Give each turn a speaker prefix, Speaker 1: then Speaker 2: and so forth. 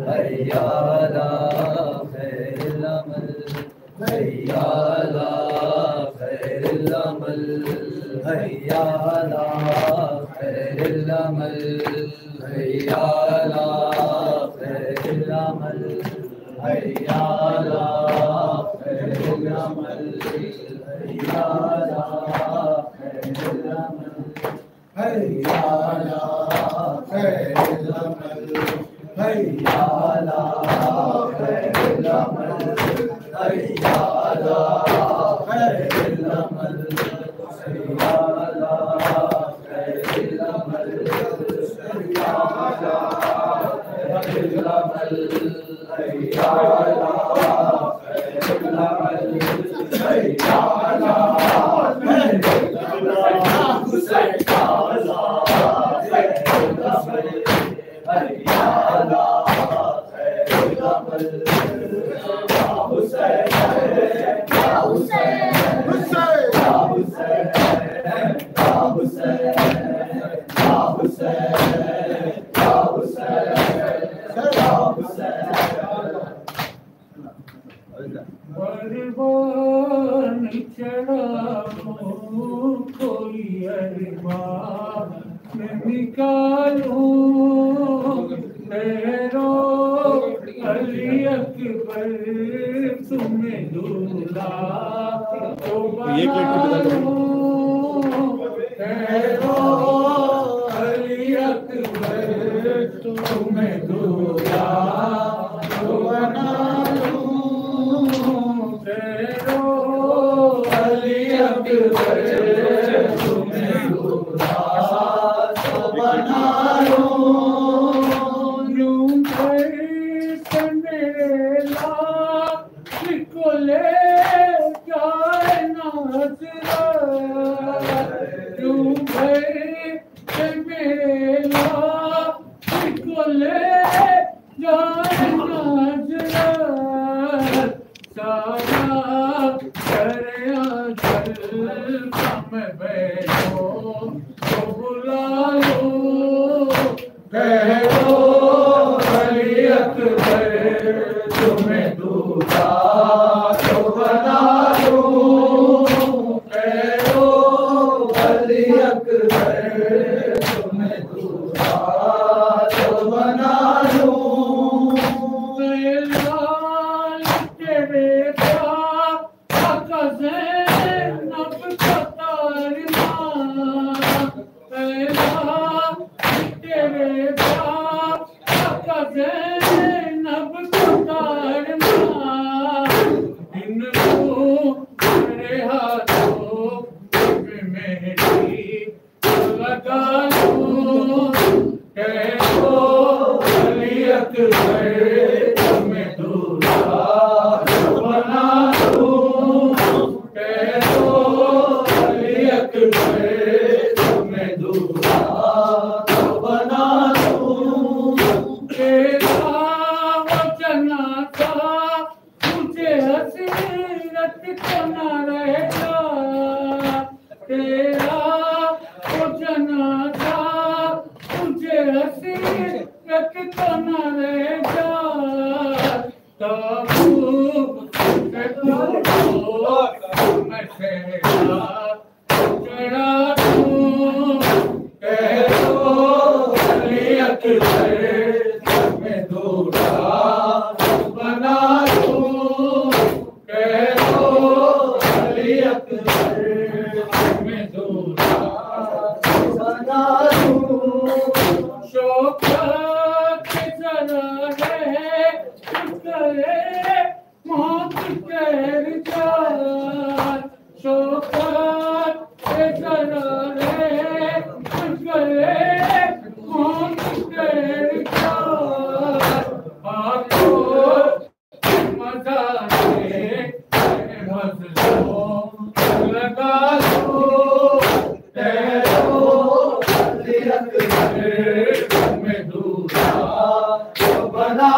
Speaker 1: हैया अला खैरिल अमल, हैया अला खैरिल अमल, हैया अला खैरिल अमल, हैया अला खैरिल अमल, हैया अला खैरिल अमल, हैया अला खैरिल अमल, हैया अला खैरिल अमल, हैया अला खैरिल अमल, हैया अला खैरिल अमल, हैया अला खैरिल अमल, हैया अला खैरिल अमल, हैया अला खैरिल अमल, हैया अला खैरिल अमल, हुसैन का खैरिल अमल, हैया अला खैरिल अमल, हुसैन या हुसैन, हुसैन या हुसैन, या हुसैन, या हुसैन, या हुसैन, या हुसैन।
Speaker 2: बरबान चढ़ा कोई अरमान निकालूं तेरो अली अकबर तुम्हें दूल्हा तो बनाऊं तेरो अली अकबर तुम्हें दूल्हा तो बनाऊं तेरो अली अकबर तुम्हें दूल्हा तो बनाऊं को ले जाए नाज़रा यूं के मेरे लाल को ले जाए नाज़रा सारा दरिया जल कम बैठो तो बुला लो कह दो अली अकबर तुम्हें दूल्हा तो बना लूं कह दो अली अकबर तुम्हें दूल्हा तो बना लूं लाल तेरे आका ज़ैनब का तारमा तेरे आका ज़ैनब का तारमा इनको मेरे हाथों में मेहंदी लगा लूं कह दो अली अकबर तुम्हें दूल्हा बना लूं कह दो अली अकबर तुम्हें दूल्हा बना लूं तेरा वचन था मुझे हसीरत को न रहेगा तेरा वचन था मुझे हसीरत को न रहेगा ताबूत के मैं सहरा चढ़ा दूं कह दो अली अकबर तुम्हें दूल्हा बना लूं कह दो अली अकबर तुम्हें दूल्हा बना लूं शौकत जरा है करे मौत कर जा शौकत जरा है करे मौत कर जा आपको मजा दे मजलूम लगा दो तेरो अली अकबर तुम्हें दूल्हा बना